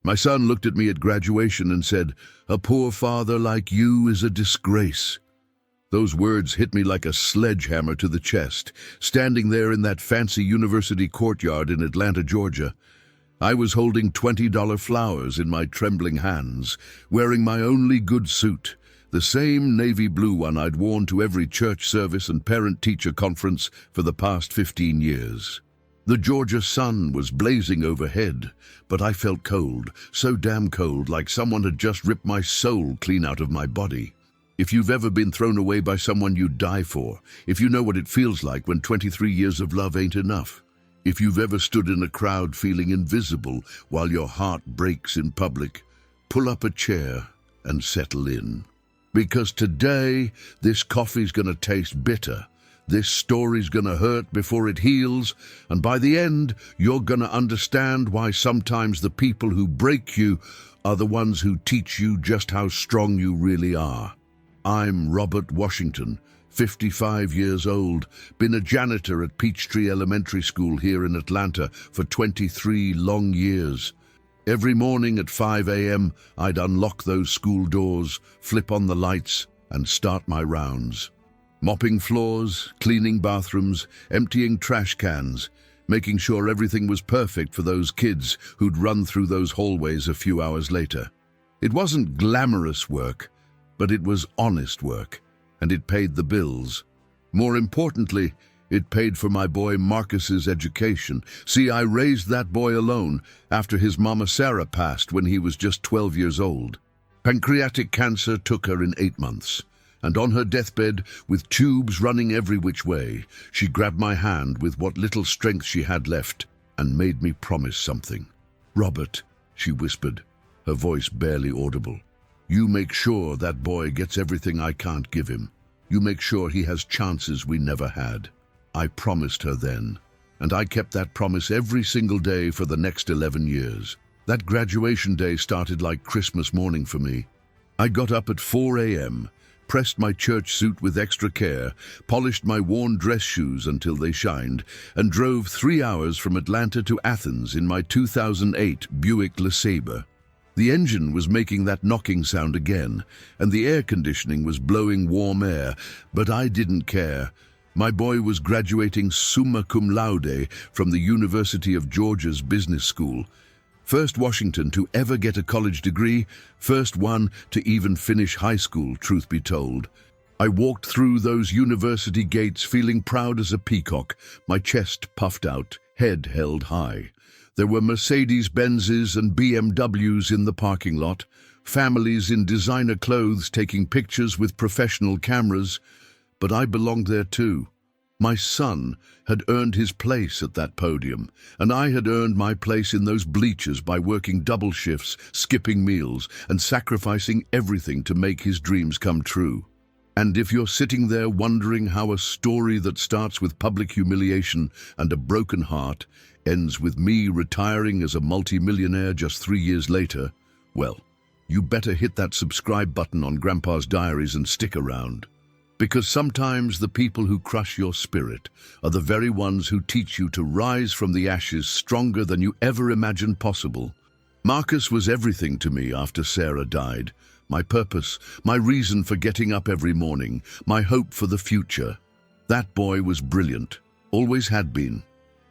My son looked at me at graduation and said, "A poor father like you is a disgrace." Those words hit me like a sledgehammer to the chest, standing there in that fancy university courtyard in Atlanta, Georgia. I was holding $20 flowers in my trembling hands, wearing my only good suit, the same navy blue one I'd worn to every church service and parent-teacher conference for the past 15 years. The Georgia sun was blazing overhead, but I felt cold, so damn cold, like someone had just ripped my soul clean out of my body. If you've ever been thrown away by someone you'd die for, if you know what it feels like when 23 years of love ain't enough, if you've ever stood in a crowd feeling invisible while your heart breaks in public, pull up a chair and settle in. Because today, this coffee's gonna taste bitter. This story's gonna hurt before it heals, and by the end, you're gonna understand why sometimes the people who break you are the ones who teach you just how strong you really are. I'm Robert Washington, 55 years old, been a janitor at Peachtree Elementary School here in Atlanta for 23 long years. Every morning at 5 a.m., I'd unlock those school doors, flip on the lights, and start my rounds. Mopping floors, cleaning bathrooms, emptying trash cans, making sure everything was perfect for those kids who'd run through those hallways a few hours later. It wasn't glamorous work, but it was honest work, and it paid the bills. More importantly, it paid for my boy Marcus's education. See, I raised that boy alone after his mama Sarah passed when he was just 12 years old. Pancreatic cancer took her in 8 months, and on her deathbed, with tubes running every which way, she grabbed my hand with what little strength she had left and made me promise something. "Robert," she whispered, her voice barely audible. "You make sure that boy gets everything I can't give him. You make sure he has chances we never had." I promised her then, and I kept that promise every single day for the next 11 years. That graduation day started like Christmas morning for me. I got up at 4 a.m., pressed my church suit with extra care, polished my worn dress shoes until they shined, and drove 3 hours from Atlanta to Athens in my 2008 Buick LeSabre. The engine was making that knocking sound again, and the air conditioning was blowing warm air, but I didn't care. My boy was graduating summa cum laude from the University of Georgia's Business School. First Washington to ever get a college degree, first one to even finish high school, truth be told. I walked through those university gates feeling proud as a peacock, my chest puffed out, head held high. There were Mercedes-Benzes and BMWs in the parking lot, families in designer clothes taking pictures with professional cameras, but I belonged there too. My son had earned his place at that podium, and I had earned my place in those bleachers by working double shifts, skipping meals, and sacrificing everything to make his dreams come true. And if you're sitting there wondering how a story that starts with public humiliation and a broken heart ends with me retiring as a multi-millionaire just 3 years later, well, you better hit that subscribe button on Grandpa's Diaries and stick around. Because sometimes the people who crush your spirit are the very ones who teach you to rise from the ashes stronger than you ever imagined possible. Marcus was everything to me after Sarah died. My purpose, my reason for getting up every morning, my hope for the future. That boy was brilliant, always had been.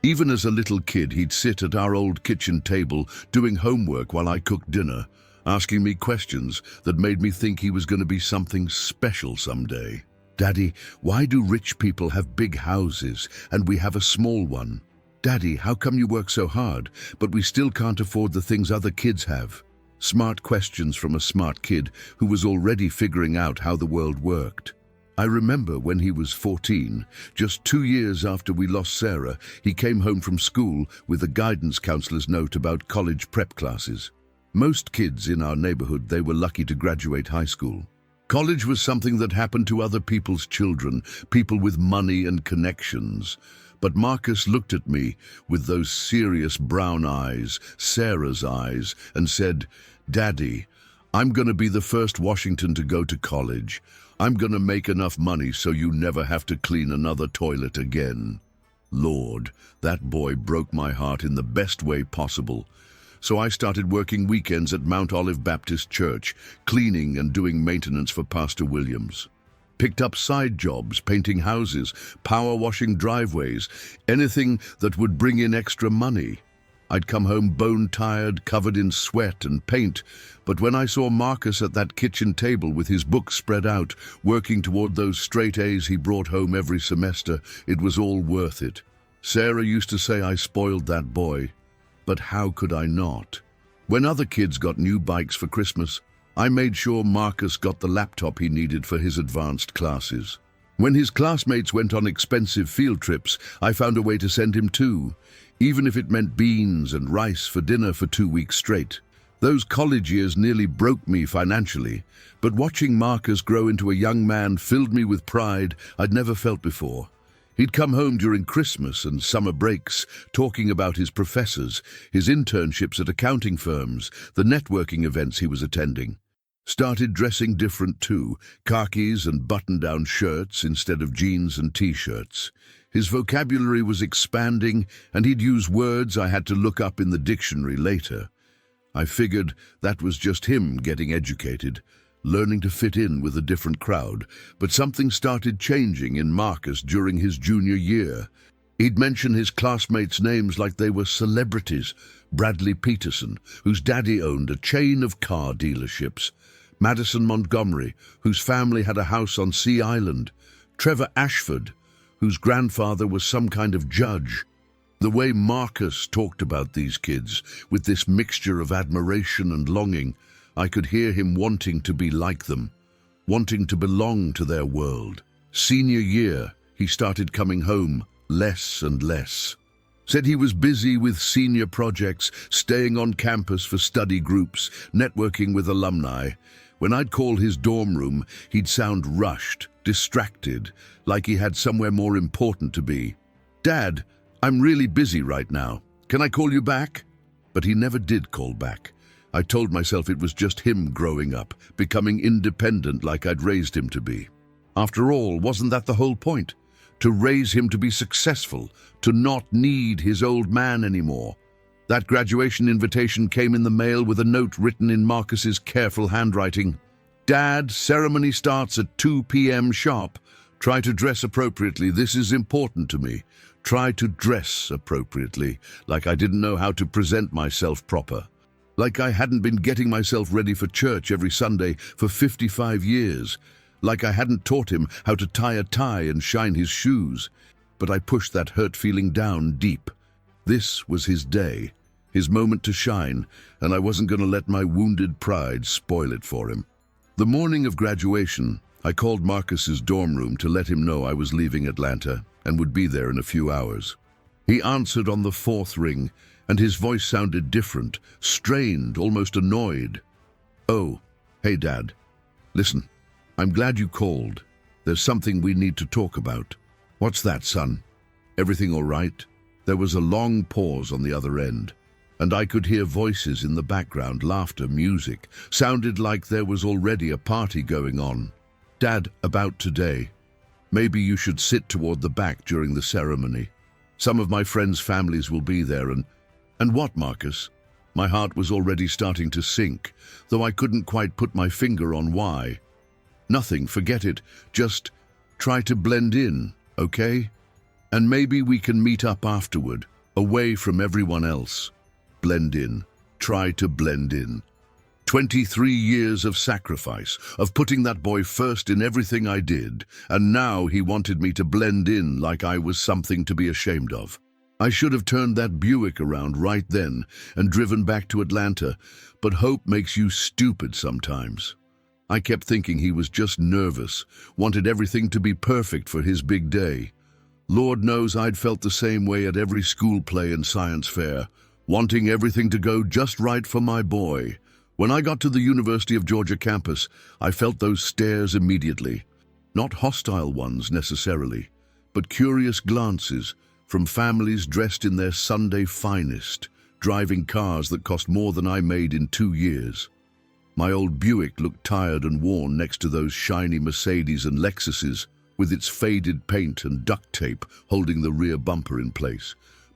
Even as a little kid, he'd sit at our old kitchen table doing homework while I cooked dinner, asking me questions that made me think he was going to be something special someday. "Daddy, why do rich people have big houses and we have a small one? Daddy, how come you work so hard, but we still can't afford the things other kids have?" Smart questions from a smart kid who was already figuring out how the world worked. I remember when he was 14, just 2 years after we lost Sarah, he came home from school with a guidance counselor's note about college prep classes. Most kids in our neighborhood, they were lucky to graduate high school. College was something that happened to other people's children, people with money and connections. But Marcus looked at me with those serious brown eyes, Sarah's eyes, and said, "Daddy, I'm going to be the first Washington to go to college. I'm going to make enough money so you never have to clean another toilet again." Lord, that boy broke my heart in the best way possible. So I started working weekends at Mount Olive Baptist Church, cleaning and doing maintenance for Pastor Williams. Picked up side jobs, painting houses, power washing driveways, anything that would bring in extra money. I'd come home bone-tired, covered in sweat and paint, but when I saw Marcus at that kitchen table with his books spread out, working toward those straight A's he brought home every semester, it was all worth it. Sarah used to say I spoiled that boy, but how could I not? When other kids got new bikes for Christmas, I made sure Marcus got the laptop he needed for his advanced classes. When his classmates went on expensive field trips, I found a way to send him too, even if it meant beans and rice for dinner for 2 weeks straight. Those college years nearly broke me financially, but watching Marcus grow into a young man filled me with pride I'd never felt before. He'd come home during Christmas and summer breaks, talking about his professors, his internships at accounting firms, the networking events he was attending. Started dressing different too, khakis and button-down shirts instead of jeans and t-shirts. His vocabulary was expanding, and he'd use words I had to look up in the dictionary later. I figured that was just him getting educated, learning to fit in with a different crowd, but something started changing in Marcus during his junior year. He'd mention his classmates' names like they were celebrities. Bradley Peterson, whose daddy owned a chain of car dealerships. Madison Montgomery, whose family had a house on Sea Island. Trevor Ashford, whose grandfather was some kind of judge. The way Marcus talked about these kids, with this mixture of admiration and longing, I could hear him wanting to be like them, wanting to belong to their world. Senior year, he started coming home less and less. Said he was busy with senior projects, staying on campus for study groups, networking with alumni. When I'd call his dorm room, he'd sound rushed, distracted, like he had somewhere more important to be. "Dad, I'm really busy right now. Can I call you back?" But he never did call back. I told myself it was just him growing up, becoming independent like I'd raised him to be. After all, wasn't that the whole point? To raise him to be successful, to not need his old man anymore. That graduation invitation came in the mail with a note written in Marcus's careful handwriting. "Dad, ceremony starts at 2 p.m. sharp. Try to dress appropriately. This is important to me." Try to dress appropriately, like I didn't know how to present myself proper. Like I hadn't been getting myself ready for church every Sunday for 55 years. Like I hadn't taught him how to tie a tie and shine his shoes. But I pushed that hurt feeling down deep. This was his day, his moment to shine, and I wasn't going to let my wounded pride spoil it for him. The morning of graduation, I called Marcus's dorm room to let him know I was leaving Atlanta and would be there in a few hours. He answered on the 4th ring, and his voice sounded different, strained, almost annoyed. "Oh, hey Dad. Listen, I'm glad you called. There's something we need to talk about." "What's that, son? Everything all right?" There was a long pause on the other end, and I could hear voices in the background, laughter, music. Sounded like there was already a party going on. "Dad, about today. Maybe you should sit toward the back during the ceremony. Some of my friends' families will be there and what, Marcus?" My heart was already starting to sink, though I couldn't quite put my finger on why. "Nothing, forget it. Just try to blend in, okay? And maybe we can meet up afterward, away from everyone else." Blend in. Try to blend in. 23 years of sacrifice, of putting that boy first in everything I did, and now he wanted me to blend in like I was something to be ashamed of. I should have turned that Buick around right then and driven back to Atlanta, but hope makes you stupid sometimes. I kept thinking he was just nervous, wanted everything to be perfect for his big day. Lord knows I'd felt the same way at every school play and science fair, wanting everything to go just right for my boy. When I got to the University of Georgia campus, I felt those stares immediately. Not hostile ones necessarily, but curious glances from families dressed in their Sunday finest, driving cars that cost more than I made in 2 years. My old Buick looked tired and worn next to those shiny Mercedes and Lexuses, with its faded paint and duct tape holding the rear bumper in place.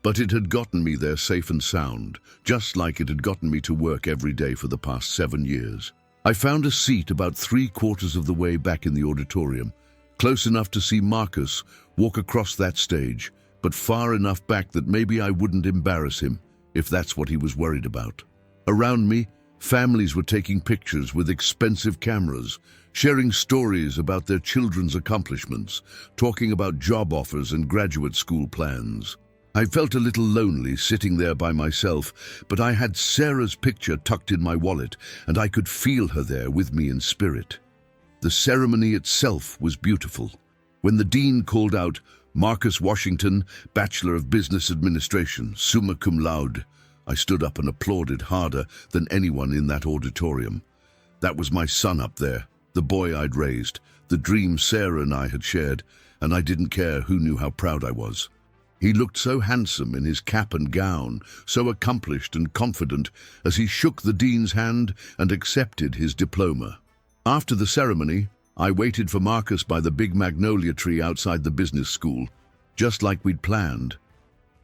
But it had gotten me there safe and sound, just like it had gotten me to work every day for the past 7 years. I found a seat about 3/4 of the way back in the auditorium, close enough to see Marcus walk across that stage, but far enough back that maybe I wouldn't embarrass him, if that's what he was worried about. Around me, families were taking pictures with expensive cameras, sharing stories about their children's accomplishments, talking about job offers and graduate school plans. I felt a little lonely sitting there by myself, but I had Sarah's picture tucked in my wallet, and I could feel her there with me in spirit. The ceremony itself was beautiful. When the dean called out, "Marcus Washington, Bachelor of Business Administration, summa cum laude," I stood up and applauded harder than anyone in that auditorium. That was my son up there, the boy I'd raised, the dream Sarah and I had shared, and I didn't care who knew how proud I was. He looked so handsome in his cap and gown, so accomplished and confident as he shook the dean's hand and accepted his diploma. After the ceremony, I waited for Marcus by the big magnolia tree outside the business school, just like we'd planned.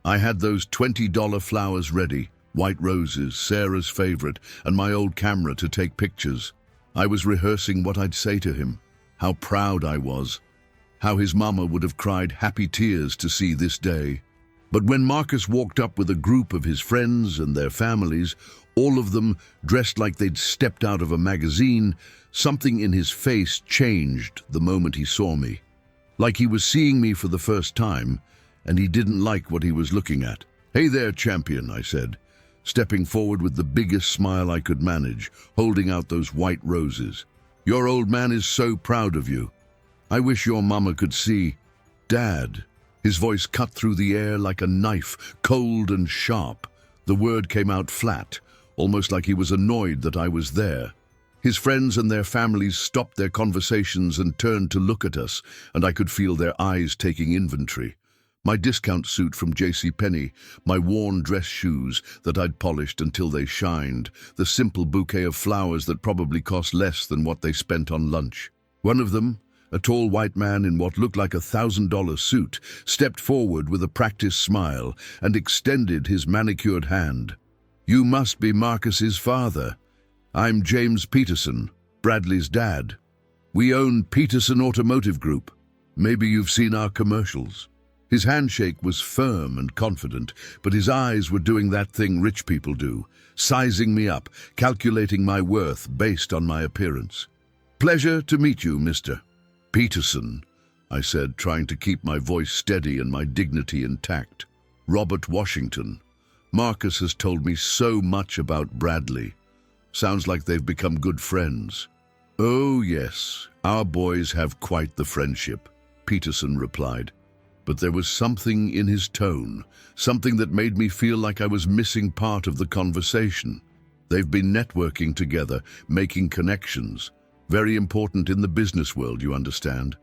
I had those $20 flowers ready, white roses, Sarah's favorite, and my old camera to take pictures. I was rehearsing what I'd say to him, how proud I was, how his mama would have cried happy tears to see this day. But when Marcus walked up with a group of his friends and their families, all of them dressed like they'd stepped out of a magazine, something in his face changed the moment he saw me. Like he was seeing me for the first time, and he didn't like what he was looking at. "Hey there, champion," I said, stepping forward with the biggest smile I could manage, holding out those white roses. "Your old man is so proud of you. I wish your mama could see." "Dad." His voice cut through the air like a knife, cold and sharp. The word came out flat, almost like he was annoyed that I was there. His friends and their families stopped their conversations and turned to look at us, and I could feel their eyes taking inventory. My discount suit from JCPenney, my worn dress shoes that I'd polished until they shined, the simple bouquet of flowers that probably cost less than what they spent on lunch. One of them, a tall white man in what looked like a $1,000 suit, stepped forward with a practiced smile and extended his manicured hand. "You must be Marcus's father. I'm James Peterson, Bradley's dad. We own Peterson Automotive Group. Maybe you've seen our commercials." His handshake was firm and confident, but his eyes were doing that thing rich people do, sizing me up, calculating my worth based on my appearance. "Pleasure to meet you, Mr. Peterson," I said, trying to keep my voice steady and my dignity intact. "Robert Washington. Marcus has told me so much about Bradley. Sounds like they've become good friends." "Oh, yes, our boys have quite the friendship," Peterson replied. But there was something in his tone, something that made me feel like I was missing part of the conversation. They've been networking together, making connections. Very important in the business world, you understand.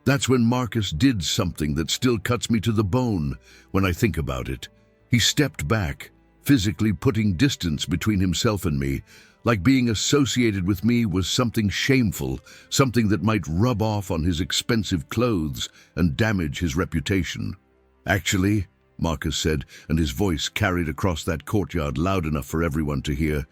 That's when Marcus did something that still cuts me to the bone when I think about it. He stepped back, physically putting distance between himself and me, like being associated with me was something shameful, something that might rub off on his expensive clothes and damage his reputation. "Actually," Marcus said, and his voice carried across that courtyard loud enough for everyone to hear,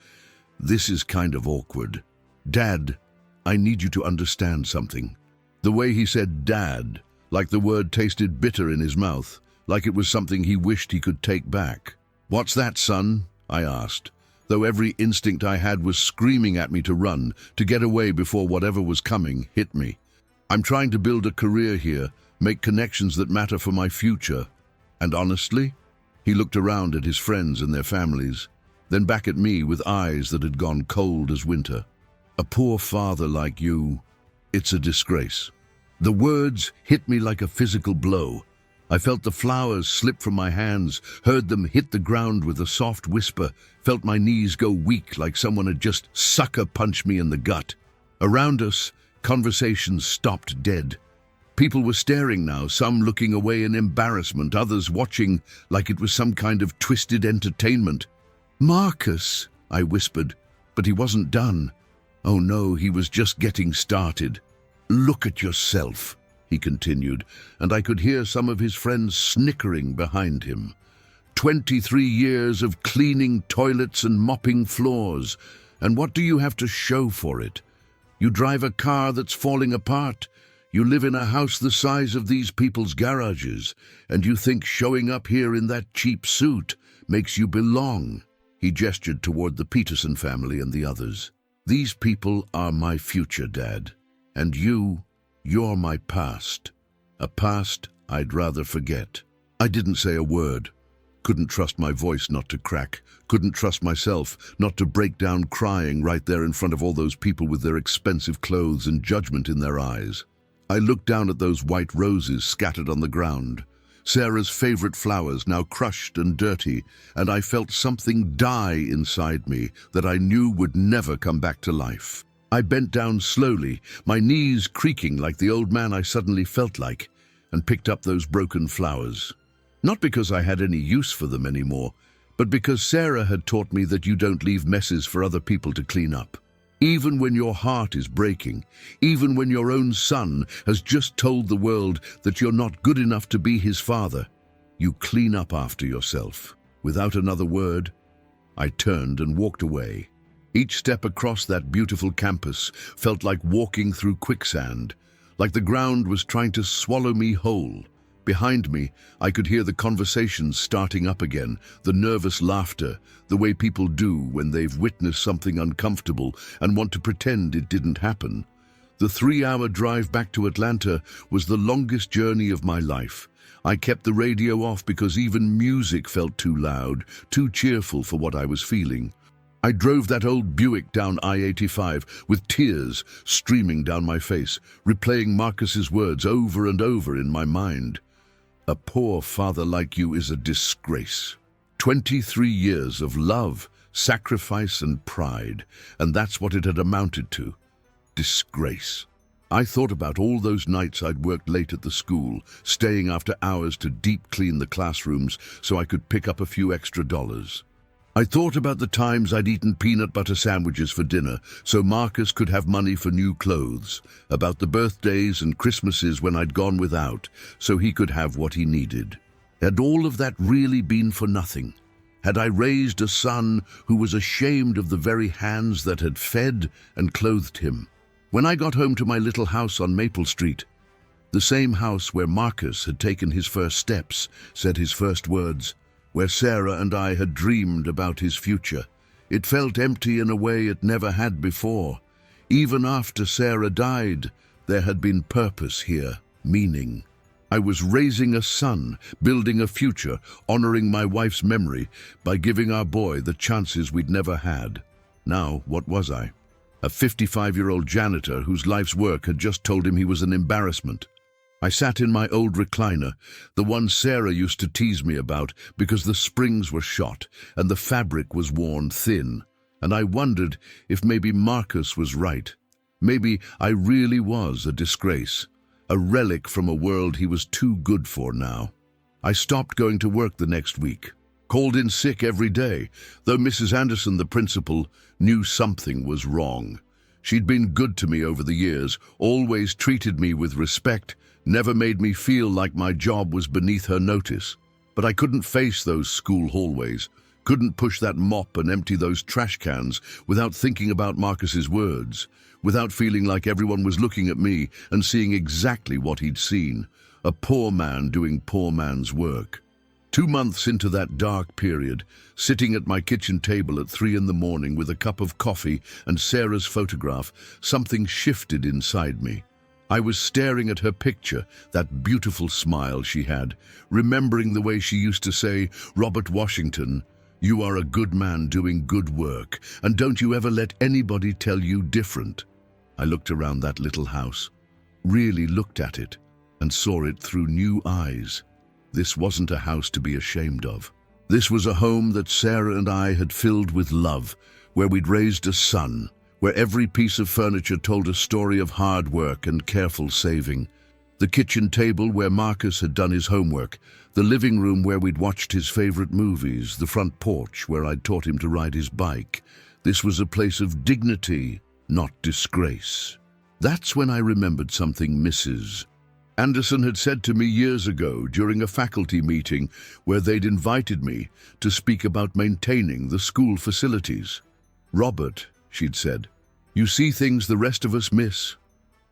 "this is kind of awkward. Dad, I need you to understand something." The way he said "dad," like the word tasted bitter in his mouth, like it was something he wished he could take back. "What's that, son?" I asked, though every instinct I had was screaming at me to run, to get away before whatever was coming hit me. "I'm trying to build a career here, make connections that matter for my future. And honestly," he looked around at his friends and their families, then back at me with eyes that had gone cold as winter. "A poor father like you, it's a disgrace." The words hit me like a physical blow. I felt the flowers slip from my hands, heard them hit the ground with a soft whisper, felt my knees go weak like someone had just sucker punched me in the gut. Around us, conversations stopped dead. People were staring now, some looking away in embarrassment, others watching like it was some kind of twisted entertainment. "Marcus," I whispered, but he wasn't done. Oh no, he was just getting started. "Look at yourself," he continued, and I could hear some of his friends snickering behind him. 23 years of cleaning toilets and mopping floors. And what do you have to show for it? You drive a car that's falling apart. You live in a house the size of these people's garages, and you think showing up here in that cheap suit makes you belong. He gestured toward the Peterson family and the others. These people are my future, Dad. And you're my past. A past I'd rather forget. I didn't say a word. Couldn't trust my voice not to crack. Couldn't trust myself not to break down crying right there in front of all those people with their expensive clothes and judgment in their eyes. I looked down at those white roses scattered on the ground. Sarah's favorite flowers now crushed and dirty, and I felt something die inside me that I knew would never come back to life. I bent down slowly, my knees creaking like the old man I suddenly felt like, and picked up those broken flowers. Not because I had any use for them anymore, but because Sarah had taught me that you don't leave messes for other people to clean up. Even when your heart is breaking, even when your own son has just told the world that you're not good enough to be his father, you clean up after yourself. Without another word, I turned and walked away. Each step across that beautiful campus felt like walking through quicksand, like the ground was trying to swallow me whole. Behind me, I could hear the conversations starting up again, the nervous laughter, the way people do when they've witnessed something uncomfortable and want to pretend it didn't happen. The 3-hour drive back to Atlanta was the longest journey of my life. I kept the radio off because even music felt too loud, too cheerful for what I was feeling. I drove that old Buick down I-85 with tears streaming down my face, replaying Marcus's words over and over in my mind. A poor father like you is a disgrace. 23 years of love, sacrifice, and pride, and that's what it had amounted to. Disgrace. I thought about all those nights I'd worked late at the school, staying after hours to deep clean the classrooms so I could pick up a few extra dollars. I thought about the times I'd eaten peanut butter sandwiches for dinner so Marcus could have money for new clothes, about the birthdays and Christmases when I'd gone without so he could have what he needed. Had all of that really been for nothing? Had I raised a son who was ashamed of the very hands that had fed and clothed him? When I got home to my little house on Maple Street, the same house where Marcus had taken his first steps, said his first words, where Sarah and I had dreamed about his future, it felt empty in a way it never had before. Even after Sarah died, there had been purpose here, meaning. I was raising a son, building a future, honoring my wife's memory by giving our boy the chances we'd never had. Now, what was I? A 55-year-old janitor whose life's work had just told him he was an embarrassment. I sat in my old recliner, the one Sarah used to tease me about because the springs were shot and the fabric was worn thin, and I wondered if maybe Marcus was right. Maybe I really was a disgrace, a relic from a world he was too good for now. I stopped going to work the next week, called in sick every day, though Mrs. Anderson, the principal, knew something was wrong. She'd been good to me over the years, always treated me with respect, never made me feel like my job was beneath her notice. But I couldn't face those school hallways, couldn't push that mop and empty those trash cans without thinking about Marcus's words, without feeling like everyone was looking at me and seeing exactly what he'd seen, a poor man doing poor man's work. 2 months into that dark period, sitting at my kitchen table at 3 a.m. with a cup of coffee and Sarah's photograph, something shifted inside me. I was staring at her picture, that beautiful smile she had, remembering the way she used to say, "Robert Washington, you are a good man doing good work, and don't you ever let anybody tell you different." I looked around that little house, really looked at it, and saw it through new eyes. This wasn't a house to be ashamed of. This was a home that Sarah and I had filled with love, where we'd raised a son, where every piece of furniture told a story of hard work and careful saving. The kitchen table where Marcus had done his homework, the living room where we'd watched his favorite movies, the front porch where I'd taught him to ride his bike. This was a place of dignity, not disgrace. That's when I remembered something Mrs. Anderson had said to me years ago during a faculty meeting where they'd invited me to speak about maintaining the school facilities. "Robert," she'd said, "you see things the rest of us miss.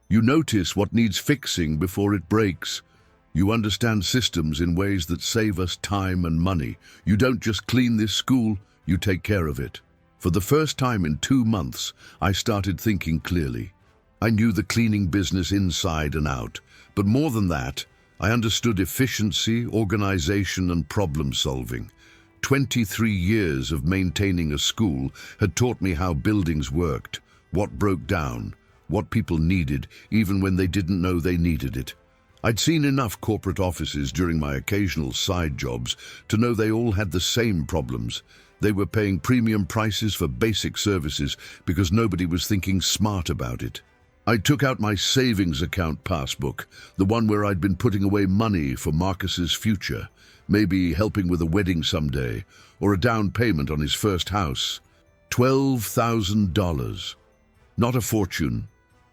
You notice what needs fixing before it breaks. You understand systems in ways that save us time and money. You don't just clean this school, you take care of it." For the first time in 2 months, I started thinking clearly. I knew the cleaning business inside and out, but more than that, I understood efficiency, organization, and problem solving. 23 years of maintaining a school had taught me how buildings worked, what broke down, what people needed, even when they didn't know they needed it. I'd seen enough corporate offices during my occasional side jobs to know they all had the same problems. They were paying premium prices for basic services because nobody was thinking smart about it. I took out my savings account passbook, the one where I'd been putting away money for Marcus's future, maybe helping with a wedding someday, or a down payment on his first house. $12,000. Not a fortune,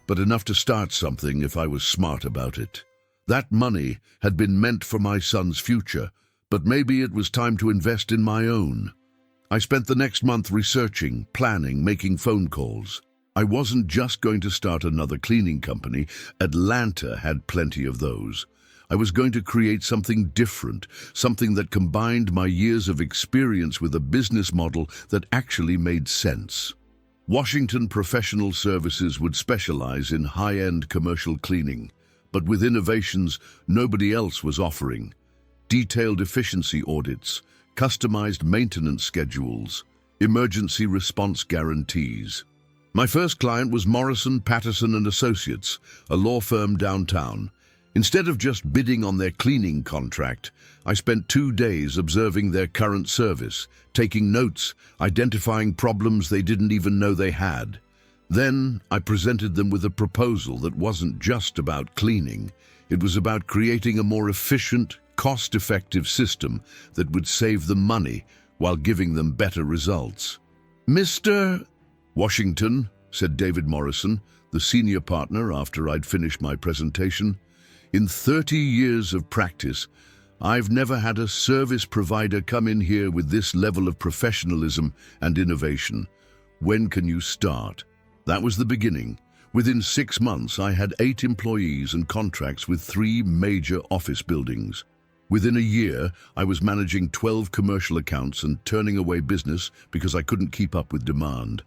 but enough to start something if I was smart about it. That money had been meant for my son's future, but maybe it was time to invest in my own. I spent the next month researching, planning, making phone calls. I wasn't just going to start another cleaning company. Atlanta had plenty of those. I was going to create something different, something that combined my years of experience with a business model that actually made sense. Washington Professional Services would specialize in high-end commercial cleaning, but with innovations nobody else was offering. Detailed efficiency audits, customized maintenance schedules, emergency response guarantees. My first client was Morrison, Patterson and Associates, a law firm downtown. Instead of just bidding on their cleaning contract, I spent 2 days observing their current service, taking notes, identifying problems they didn't even know they had. Then I presented them with a proposal that wasn't just about cleaning. It was about creating a more efficient, cost-effective system that would save them money while giving them better results. "Mr. Washington," said David Morrison, the senior partner after I'd finished my presentation, "in 30 years of practice, I've never had a service provider come in here with this level of professionalism and innovation. When can you start?" That was the beginning. Within 6 months, I had 8 employees and contracts with 3 major office buildings. Within a year, I was managing 12 commercial accounts and turning away business because I couldn't keep up with demand.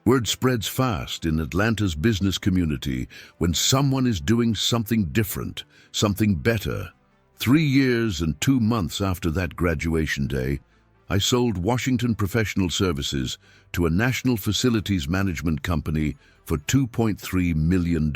Word spreads fast in Atlanta's business community when someone is doing something different, something better. 3 years and 2 months after that graduation day, I sold Washington Professional Services to a national facilities management company for $2.3 million.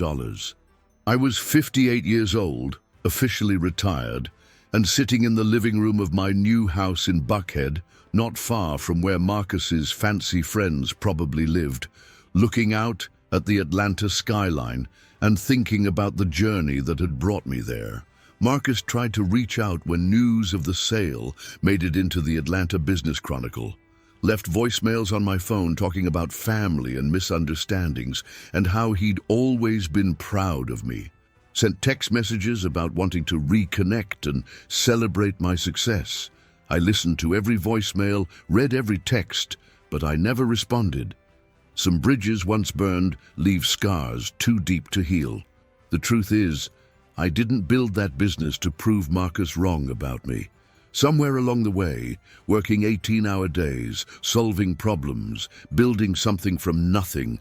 I was 58 years old, officially retired, and sitting in the living room of my new house in Buckhead, not far from where Marcus's fancy friends probably lived, looking out at the Atlanta skyline and thinking about the journey that had brought me there. Marcus tried to reach out when news of the sale made it into the Atlanta Business Chronicle, left voicemails on my phone talking about family and misunderstandings and how he'd always been proud of me, sent text messages about wanting to reconnect and celebrate my success. I listened to every voicemail, read every text, but I never responded. Some bridges once burned leave scars too deep to heal. The truth is, I didn't build that business to prove Marcus wrong about me. Somewhere along the way, working 18-hour days, solving problems, building something from nothing,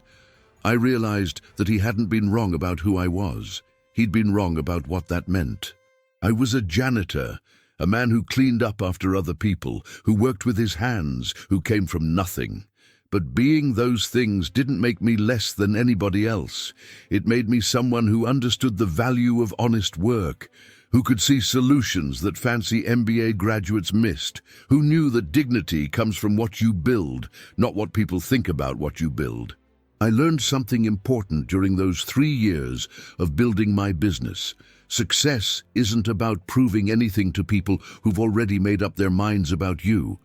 I realized that he hadn't been wrong about who I was. He'd been wrong about what that meant. I was a janitor, a man who cleaned up after other people, who worked with his hands, who came from nothing. But being those things didn't make me less than anybody else. It made me someone who understood the value of honest work, who could see solutions that fancy MBA graduates missed, who knew that dignity comes from what you build, not what people think about what you build. I learned something important during those 3 years of building my business. Success isn't about proving anything to people who've already made up their minds about you.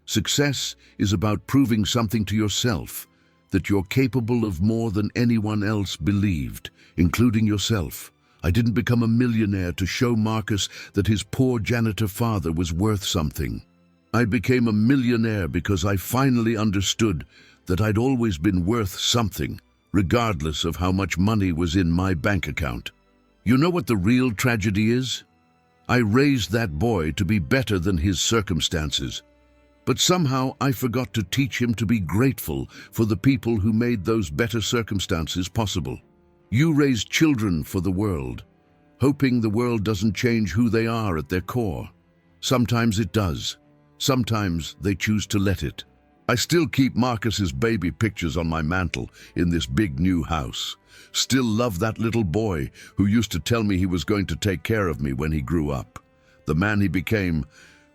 Success is about proving something to yourself, that you're capable of more than anyone else believed, including yourself. I didn't become a millionaire to show Marcus that his poor janitor father was worth something. I became a millionaire because I finally understood that I'd always been worth something, regardless of how much money was in my bank account. You know what the real tragedy is? I raised that boy to be better than his circumstances. But somehow I forgot to teach him to be grateful for the people who made those better circumstances possible. You raise children for the world, hoping the world doesn't change who they are at their core. Sometimes it does. Sometimes they choose to let it. I still keep Marcus's baby pictures on my mantle in this big new house. Still love that little boy who used to tell me he was going to take care of me when he grew up. The man he became,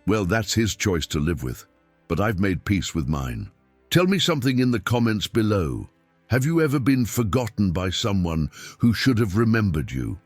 well, that's his choice to live with. But I've made peace with mine. Tell me something in the comments below. Have you ever been forgotten by someone who should have remembered you?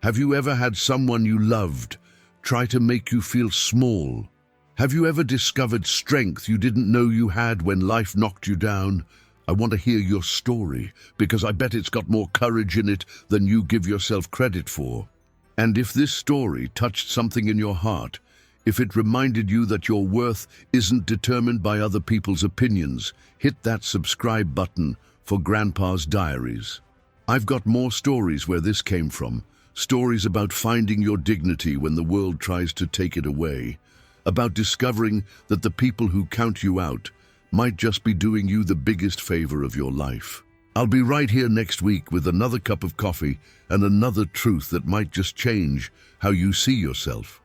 Have you ever had someone you loved try to make you feel small? Have you ever discovered strength you didn't know you had when life knocked you down? I want to hear your story, because I bet it's got more courage in it than you give yourself credit for. And if this story touched something in your heart, if it reminded you that your worth isn't determined by other people's opinions, hit that subscribe button for Grandpa's Diaries. I've got more stories where this came from, stories about finding your dignity when the world tries to take it away, about discovering that the people who count you out might just be doing you the biggest favor of your life. I'll be right here next week with another cup of coffee and another truth that might just change how you see yourself.